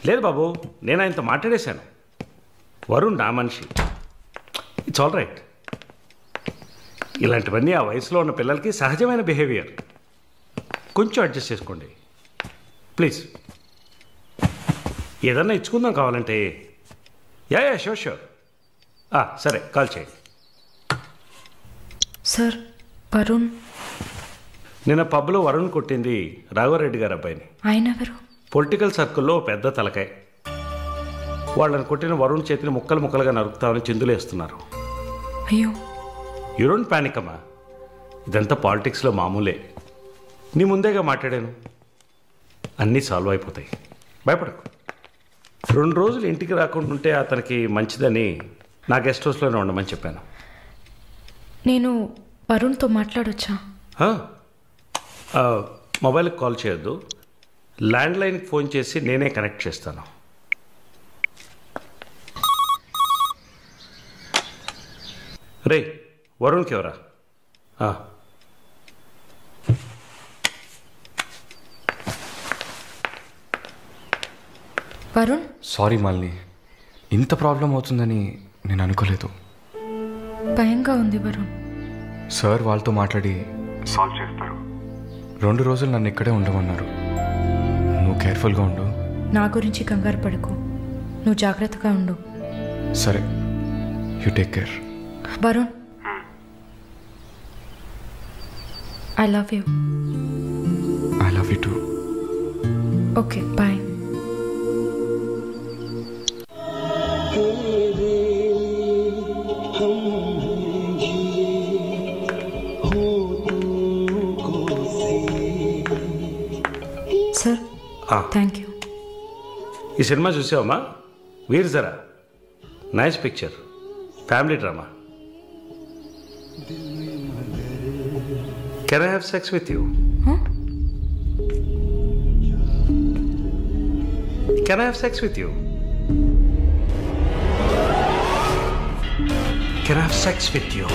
లేదు బాబు, నేను ఆయనతో మాట్లాడేశాను. వరుణ్ నా మనిషి. It's all right. ఇలాంటివన్నీ ఆ వయసులో ఉన్న పిల్లలకి సహజమైన బిహేవియర్. కొంచెం అడ్జస్ట్ చేసుకోండి ప్లీజ్. ఏదన్నా ఇచ్చుకుందాం కావాలంటే. Yeah sure sure. సరే, కాల్ చేయండి. సార్, వరుణ్ నిన్న పబ్లో వరుణ్ కొట్టింది రాఘవరెడ్డి గారు అబ్బాయిని. ఆయన ఎవరు? పొలిటికల్ సర్కిల్లో పెద్ద తలకాయ. వాళ్ళని కొట్టిన వరుణ్ చేతిని ముక్కలు ముక్కలుగా నరుకుతామని చిందులేస్తున్నారు. అయ్యో, యూ డోంట్ పానిక్ అమ్మా. ఇదంతా పాలిటిక్స్లో మామూలే. నీ ముందేగా మాట్లాడాను. అన్నీ సాల్వ్ అయిపోతాయి, భయపడకు. 2 రోజులు ఇంటికి రాకుండా ఉంటే అతనికి మంచిదని నా గెస్ట్ హౌస్లోనే ఉండమని చెప్పాను. నేను వరుణ్తో మాట్లాడొచ్చా? మొబైల్కి కాల్ చేయొద్దు. ల్యాండ్లైన్కి ఫోన్ చేసి నేనే కనెక్ట్ చేస్తాను. రే, వరుణ్కి ఎవరా? వరుణ్, సారీ మాలిని, ఇంత ప్రాబ్లం అవుతుందని నేను అనుకోలేదు. భయంగా ఉంది వరుణ్. సార్ వాళ్ళతో మాట్లాడి సాల్వ్ చేస్తారు. 2 రోజులు నన్ను ఇక్కడే ఉండమన్నారు. నువ్వు కేర్ఫుల్గా ఉండు. నా గురించి కంగారు పడకు, నువ్వు జాగ్రత్తగా ఉండు. సరే, you take care. Varun, I love you. I love you too. Okay, bye. Sir, thank you. ఈ సినిమా చూసావమ్మా? Veer Zaara. Nice picture, family drama. Can I have sex with you? Can I have sex with you? Can I have sex with you?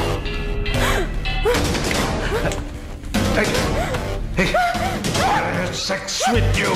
Hey, I have sex with you.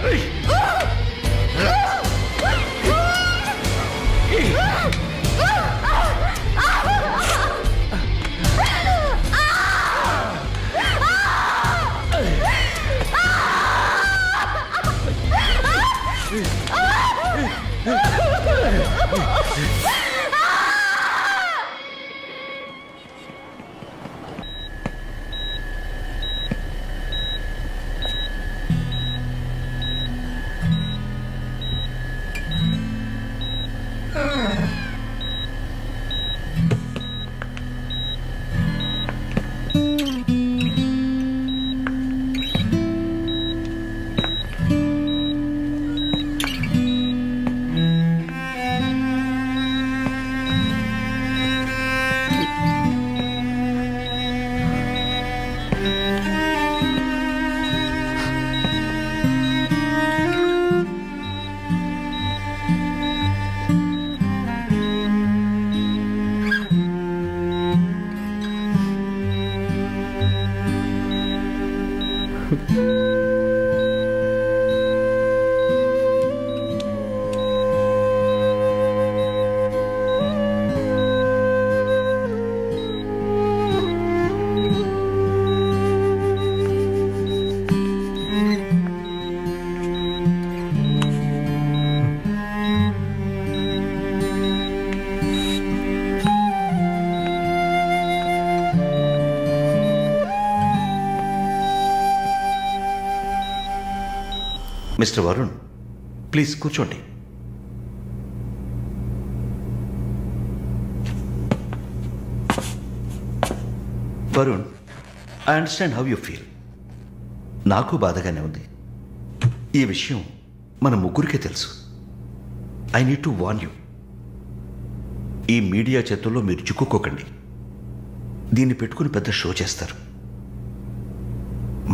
Hey! Mister Varun, please కూర్చోండి. Varun, I understand how you feel. నాకు బాధగానే ఉంది. ఈ విషయం మన ముగ్గురికే తెలుసు. I need to warn you. ఈ media చేతుల్లో మీరు చిక్కుకోకండి. దీన్ని పెట్టుకుని పెద్ద షో చేస్తారు.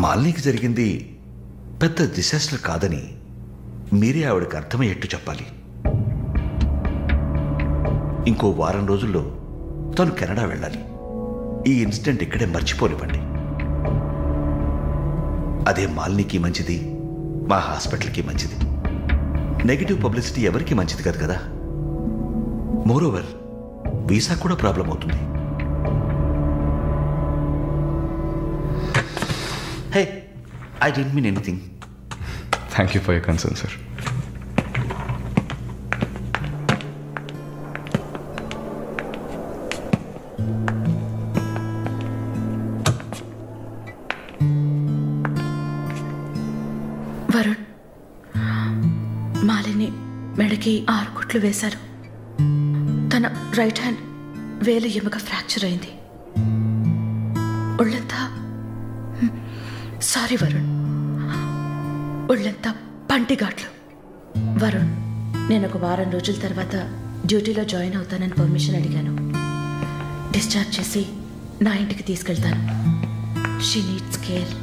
మాలినికి జరిగింది పెద్ద డిసాస్టర్ కాదని మీరే ఆవిడకి అర్థమయ్యేట్టు చెప్పాలి. ఇంకో వారం రోజుల్లో తను కెనడా వెళ్ళాలి. ఈ ఇన్సిడెంట్ ఇక్కడే మర్చిపోనివ్వండి. అదే మాలినికి మంచిది, మా హాస్పిటల్కి మంచిది. నెగిటివ్ పబ్లిసిటీ ఎవరికి మంచిది కాదు కదా. మోరోవర్, వీసా కూడా ప్రాబ్లం అవుతుంది. Hey, I don't mean anything. Thank you for your concern, sir. Varun, Malini మెడకి 6 కుట్లు వేశారు. తన రైట్ హ్యాండ్ వేలు ఎముక ఫ్రాక్చర్ అయింది. ఒళ్ళంతా సారీ వరుణ్, ఒళ్ళంతా పంటిఘాట్లు. వరుణ్, నేను ఒక వారం రోజుల తర్వాత డ్యూటీలో జాయిన్ అవుతానని పర్మిషన్ అడిగాను. డిశ్చార్జ్ చేసి నా ఇంటికి తీసుకెళ్తాను. She needs care.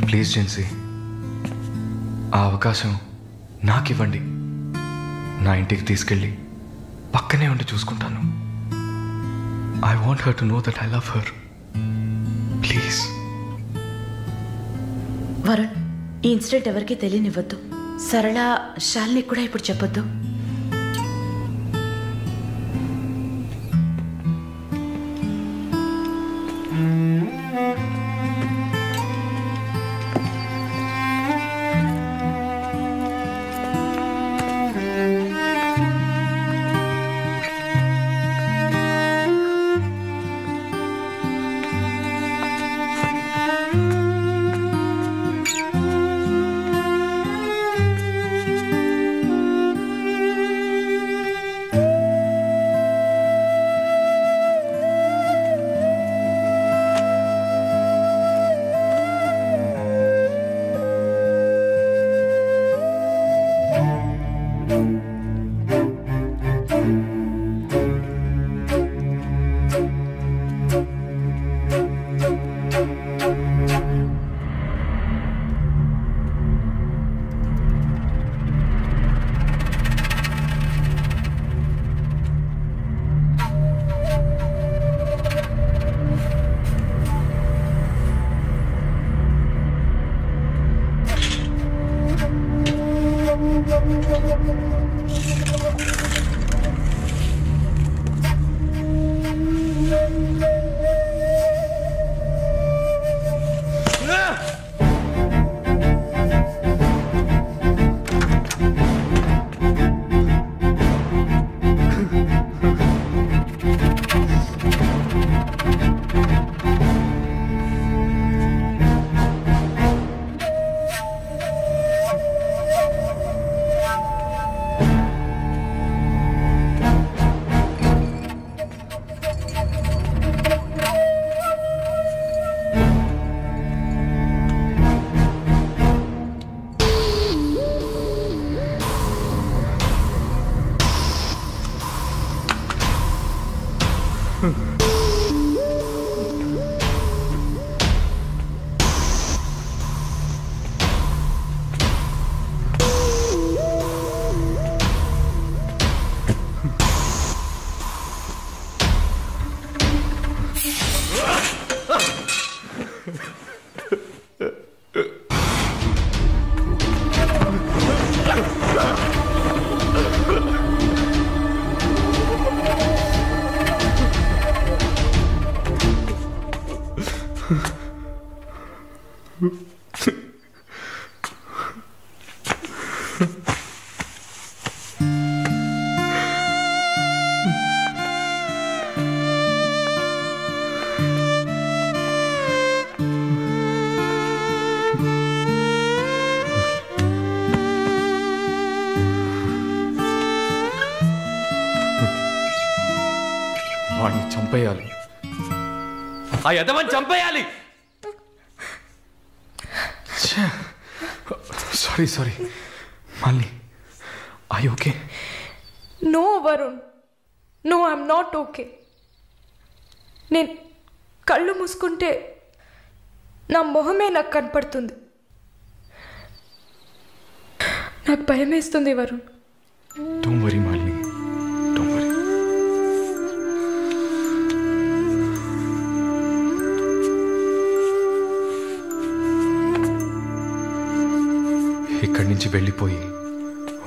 Please Gen Z, ఆ అవకాశం నాకు ఇవ్వండి. నా ఇంటికి తీసుకెళ్ళి పక్కనే ఉండి చూసుకుంటాను. I want her to know that I love her. Please. Varun, ఈ ఇన్సిడెంట్ ఎవరికీ తెలియనివ్వద్దు. సరళ, శాలిని కూడా ఇప్పుడు చెప్పొద్దు. చంపేయాలి, ఆ యదవని చంపేయాలి. Sorry Malini, I okay? No Varun, no, I'm not okay. నేను కళ్ళు మూసుకుంటే నా మొహమే నాకు కనపడుతుంది. నాకు భయం వేస్తుంది Varun. Don't worry Malini, don't worry. ఇక్కడి నుంచి వెళ్ళిపోయి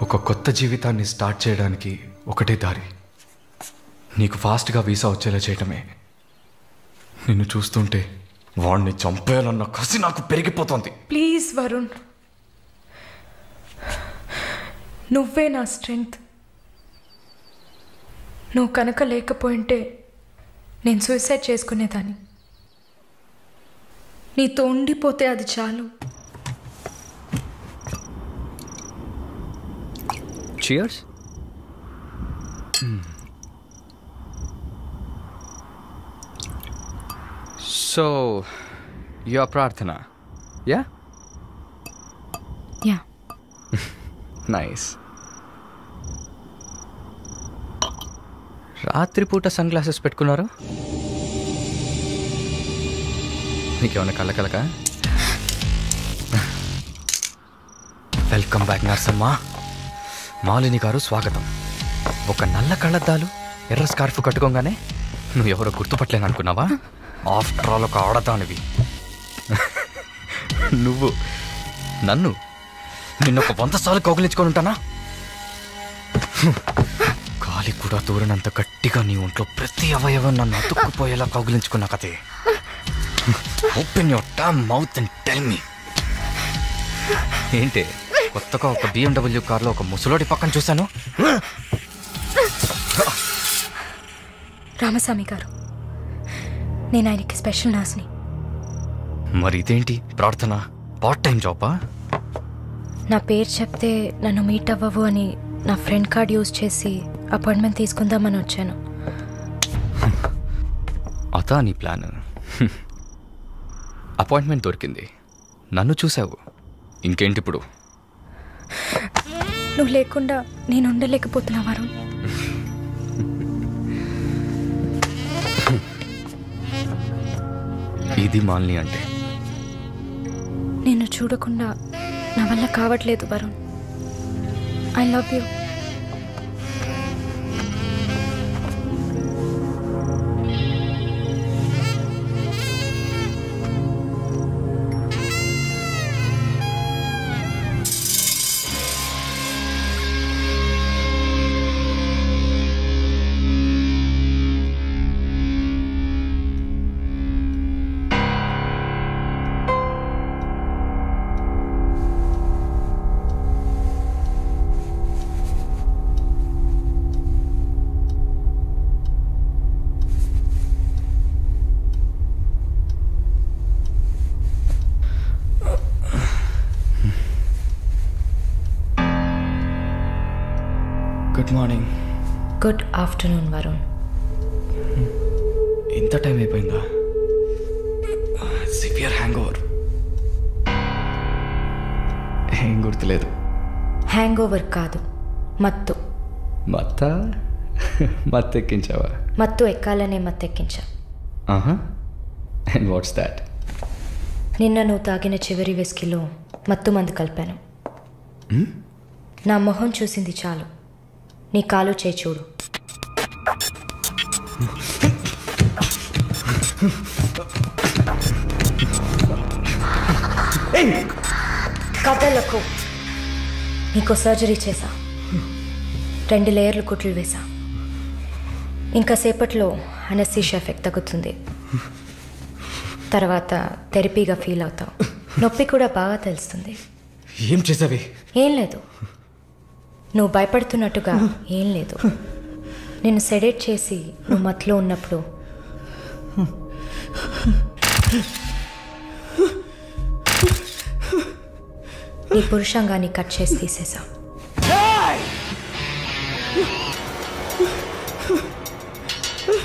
ఒక కొత్త జీవితాన్ని స్టార్ట్ చేయడానికి ఒకటే దారి, నీకు ఫాస్ట్గా వీసా వచ్చేలా చేయటమే. నిన్ను చూస్తుంటే వాడిని చంపేయాలన్న కసి నాకు పెరిగిపోతుంది. ప్లీజ్ వరుణ్, నువ్వే నా స్ట్రెంగ్త్. నువ్వు కనుక లేకపోయింటే నేను సూసైడ్ చేసుకునేదాన్ని. నీతో ఉండిపోతే అది చాలు. Cheers. So, your Prarthana, yeah? Yeah. Nice. రాత్రిపూట సన్ గ్లాసెస్ పెట్టుకున్నారు, మీకేమన్నా కళ్ళ? Welcome back Narsamma. మాలిని గారు స్వాగతం. ఒక నల్ల కళ్ళద్దాలు, ఎర్ర స్కార్ఫ్ కట్టుకోగానే నువ్వు ఎవరో గుర్తుపట్టలేను అనుకున్నావా? ఆఫ్టర్ ఆల్ ఒక ఆడదానివి నువ్వు. నిన్నొక 100 సార్లు కౌగిలించుకొని ఉంటానా? గాలి కూడా దూరనంత గట్టిగా నీ ఒంట్లో ప్రతి అవయవం నన్ను అతుక్కుపోయేలా కౌగిలించుకున్నా కదే. Open your damn mouth and tell me. ఏంటి కొత్తగా ఒక BMW కార్లో ఒక ముసలోడి పక్కన చూశాను? రామస్వామి గారు, నేను ఆయనకి స్పెషల్ నర్స్ని. మరి ఇదేంటి ప్రార్థన, పార్ట్ టైం జాబా? నా పేరు చెప్తే నన్ను మీట్ అవ్వవు అని నా ఫ్రెండ్ కార్డ్ యూజ్ చేసి అపాయింట్మెంట్ తీసుకుందామని వచ్చాను. అదా నీ ప్లాన్? అపాయింట్మెంట్ దొరికింది, నన్ను చూసావు, ఇంకేంటి ఇప్పుడు? నువ్వు లేకుండా నేను ఉండలేకపోతున్నా వరుణ్. ఇది మాలిని అంటే. నిన్ను చూడకుండా నా వల్ల కావట్లేదు Varun. I love you. Good morning. Good afternoon Varun. ఇంత టైం అయిపోయిందా? Severe hangover. ఏం గుర్తులేదు. హ్యాంగ్ ఓవర్ కాదు, మత్తు. మత్తెక్కించావా? మత్తు ఎక్కాలనే మత్తెక్కించా. And what's that? నిన్న నువ్వు తాగిన చివరి విస్కీలో మత్తు మందు కలిపాను. నా మొహం చూసింది చాలు, నీ కాలు చేయి చూడు. కథలకు నీకు సర్జరీ చేశా, 2 లేయర్లు కుట్లు వేసా. ఇంకా సేపట్లో అనస్థీషియా ఎఫెక్ట్ తగ్గుతుంది. తర్వాత థెరపీగా ఫీల్ అవుతావు. నొప్పి కూడా బాగా తెలుస్తుంది. ఏం చేసావి? ఏం లేదు, నువ్వు భయపడుతున్నట్టుగా ఏం లేదు. నేను సెడేట్ చేసి నువ్వు మత్తులో ఉన్నప్పుడు నీ పురుషాంగాన్ని కట్ చేసి తీసేసా.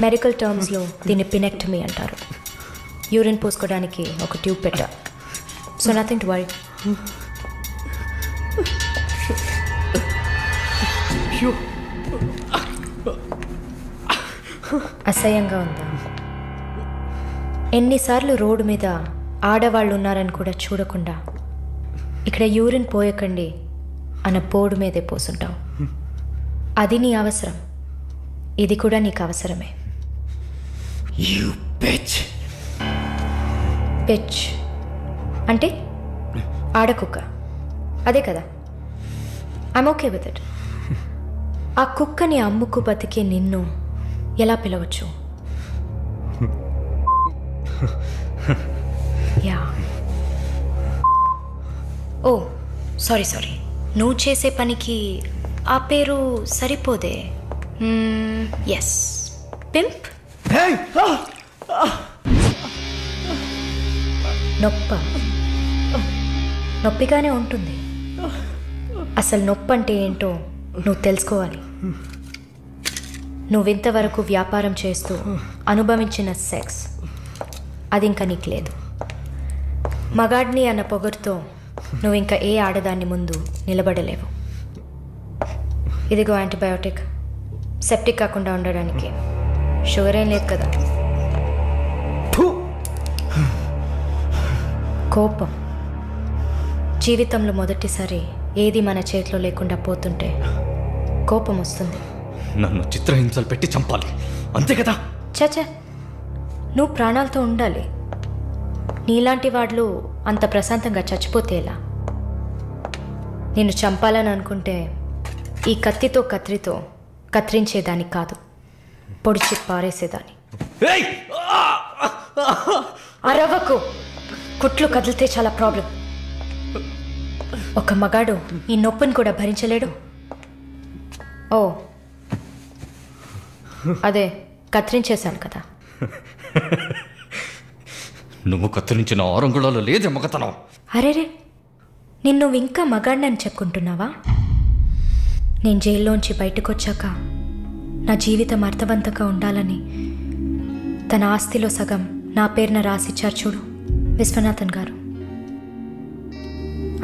మెడికల్ టర్మ్స్లో దీన్ని పినెక్టమీ అంటారు. యూరిన్ పోసుకోవడానికి ఒక ట్యూబ్ పెట్టా. So nothing to worry. అసహ్యంగా ఉందా? ఎన్నిసార్లు రోడ్డు మీద ఆడవాళ్ళు ఉన్నారని కూడా చూడకుండా ఇక్కడ యూరిన్ పోయకండి అన్న బోర్డు మీదే పోసుంటావు. అది నీ అవసరం, ఇది కూడా నీకు అవసరమే. పిచ్ అంటే ఆడకుక్క, అదే కదా? I'm okay with it. ఆ కుక్కని అమ్ముకు బతికే నిన్ను ఎలా పిలవచ్చు? యా. ఓ సారీ, నువ్వు చేసే పనికి ఆ పేరు సరిపోదే. Yes, pimp. నొప్పిగానే ఉంటుంది. అసలు నొప్పి అంటే ఏంటో నువ్వు తెలుసుకోవాలి. నువ్వింతవరకు వ్యాపారం చేస్తూ అనుభవించిన సెక్స్ అది ఇంకా నీకు లేదు. మగాడిని అన్న పొగరుతో నువ్వు ఇంకా ఏ ఆడదాన్ని ముందు నిలబడలేవు. ఇదిగో యాంటీబయోటిక్, సెప్టిక్ కాకుండా ఉండడానికి. షుగర్ ఏం లేదు కదా? కోపం జీవితంలో మొదటిసారి ఏది మన చేతిలో లేకుండా పోతుంటే కోపం వస్తుంది. నన్ను చిత్రహింసలు పెట్టి చంపాలి, అంతే కదా? చచ్చా, నువ్వు ప్రాణాలతో ఉండాలి. నీలాంటి వాళ్ళు అంత ప్రశాంతంగా చచ్చిపోతే ఎలా? నిన్ను చంపాలని అనుకుంటే ఈ కత్తితో కత్తిరించేదాన్ని కాదు, పొడిచి పారేసేదాన్ని. అరవకు, కుట్లు కదిలితే చాలా ప్రాబ్లం. ఒక మగాడు ఈ నొప్పిని కూడా భరించలేడు. ఓ అదే కత్తిరించేశాను కదా. నువ్వు కత్తిరించిన ఆరంగుళాలు లేదే మగతనం. అరేరే, నిన్ను ఇంకా మగాడినని చెప్పుకుంటున్నావా? నేను జైల్లోంచి బయటకు వచ్చాక నా జీవితం అర్థవంతంగా ఉండాలని తన ఆస్తిలో సగం నా పేరున రాసిచ్చారు చూడు విశ్వనాథన్ గారు.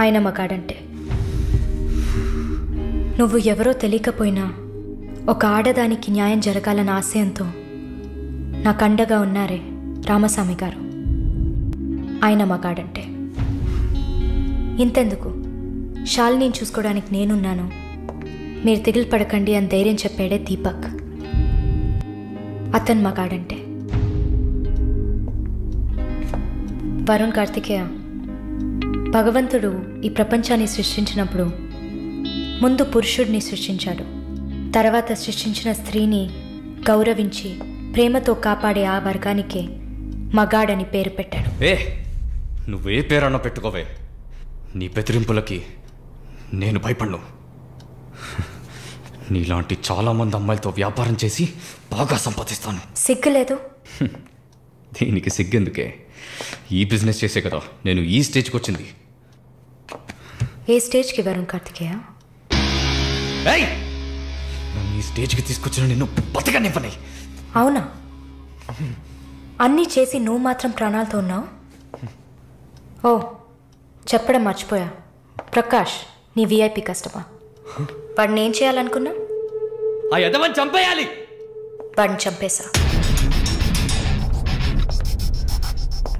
ఆయన మగాడంటే. నువ్వు ఎవరో తెలియకపోయినా ఒక ఆడదానికి న్యాయం జరగాలన్న ఆశయంతో నాకు అండగా ఉన్నారే రామస్వామి గారు, ఆయన మగాడంటే. ఇంతెందుకు, శాలిని చూసుకోవడానికి నేనున్నాను, మీరు దిగులు పడకండి అని ధైర్యం చెప్పాడే దీపక్, అతను మగాడంటే. వరుణ్ కార్తికేయ, భగవంతుడు ఈ ప్రపంచాన్ని సృష్టించినప్పుడు ముందు పురుషుడిని సృష్టించాడు, తర్వాత సృష్టించిన స్త్రీని గౌరవించి ప్రేమతో కాపాడే ఆ వర్గానికే మగాడని పేరు పెట్టాడు. నువ్వే పేరన్నా పెట్టుకోవే, నీ బెదిరింపులకి నేను భయపడను. నీలాంటి చాలామంది అమ్మాయిలతో వ్యాపారం చేసి బాగా సంపాదిస్తాను. సిగ్గులేదు? దీనికి సిగ్గెందుకే? ఈ బిజినెస్ చేసే కదా నేను ఈ స్టేజ్కి వచ్చింది. ఏ స్టేజ్కి వరుణ్ కార్తికేయ? నన్ను ఈ స్టేజ్కి తీసుకొచ్చిన నిన్ను బతకనివ్వని. అవునా? అన్నీ చేసి నువ్వు మాత్రం ప్రాణాలతో ఉన్నావు? ఓ చెప్పడం మర్చిపోయా, ప్రకాష్ నీ విఐపి కస్టమర్. వాడిని ఏం చేయాలనుకున్నా? ఆ యదవని చంపేయాలి. వాడిని చంపేశా.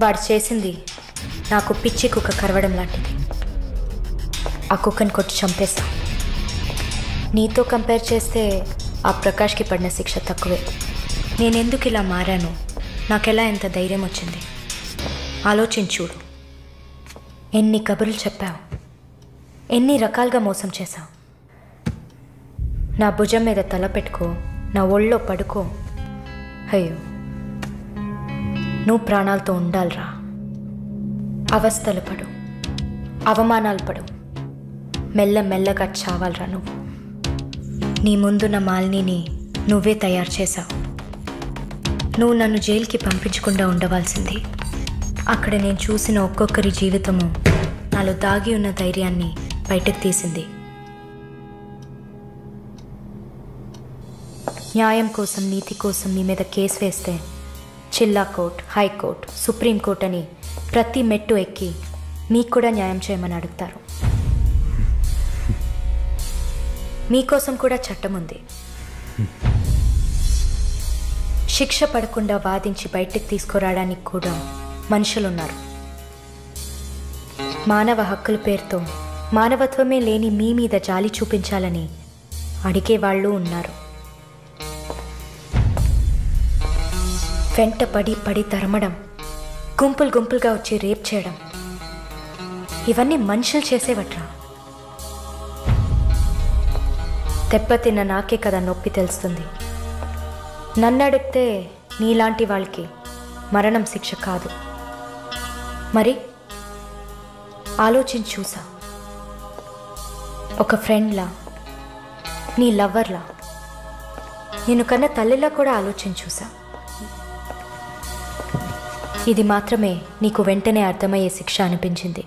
వాడు చేసింది నాకు పిచ్చి కుక్క కరవడం లాంటిది. ఆ కుక్కని కొట్టి చంపేశా. నీతో కంపేర్ చేస్తే ఆ ప్రకాష్కి పడిన శిక్ష తక్కువే. నేనెందుకు ఇలా మారాను, నాకెలా ఎంత ధైర్యం వచ్చింది ఆలోచించూడు. ఎన్ని కబుర్లు చెప్పావు, ఎన్ని రకాలుగా మోసం చేశావు. నా భుజం మీద తల పెట్టుకో, నా ఒళ్ళో పడుకో. అయ్యో, నువ్వు ప్రాణాలతో ఉండాలిరా. అవస్థలు పడు, అవమానాలు పడు, మెల్లమెల్లగా చావాలరా నువ్వు. నీ ముందున్న మాలిని నువ్వే తయారు చేశావు. నువ్వు నన్ను జైలుకి పంపించకుండా ఉండవలసింది. అక్కడ నేను చూసిన ఒక్కొక్కరి జీవితము నాలో దాగి ఉన్న ధైర్యాన్ని బయటకు తీసింది. న్యాయం కోసం నీతి కోసం మీ మీద కేసు వేస్తే జిల్లా కోర్ట్, హైకోర్టు, సుప్రీంకోర్టు అని ప్రతి మెట్టు ఎక్కి మీకు కూడా న్యాయం చేయమని అడుగుతారు. మీకోసం కూడా చట్టం ఉంది. శిక్ష పడకుండా వాదించి బయటకు తీసుకురావడానికి కూడా మనుషులున్నారు. మానవ హక్కుల పేరుతో మానవత్వమే లేని మీ మీద జాలి చూపించాలని అడిగేవాళ్ళు ఉన్నారు. వెంట పడి తరమడం, గుంపులుగా వచ్చి రేప్ చేయడం, ఇవన్నీ మనుషులు చేసేవట్రా. దెబ్బతిన్న నాకే కదా నొప్పి తెలుస్తుంది. నన్ను అడిగితే నీలాంటి వాళ్ళకి మరణం శిక్ష కాదు. మరి ఆలోచించి చూసా. ఒక ఫ్రెండ్లా, నీ లవ్వర్లా, నేను కన్నా తల్లిలా కూడా ఆలోచించి చూసా. ఇది మాత్రమే నీకు వెంటనే అర్థమయ్యే శిక్ష అనిపించింది.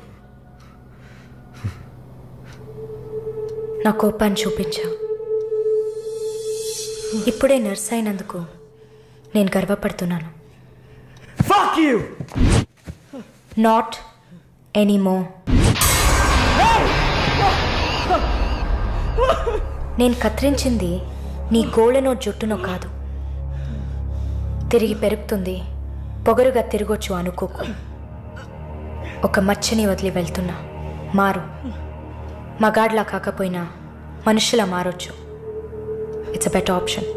నా కోపాన్ని చూపించా. ఇప్పుడే నర్స్ అయినందుకు నేను గర్వపడుతున్నాను. Fuck you! Not anymore. నేను కత్తిరించింది నీ గోళ్ళనో జుట్టునో కాదు. తిరిగి పెరుగుతుంది, పొగరుగా తిరగొచ్చు అనుకోకు. ఒక మచ్చని వదిలి వెళ్తున్నా. మారు. మగాడ్లా కాకపోయినా మనుషులా మారొచ్చు. It's a better option.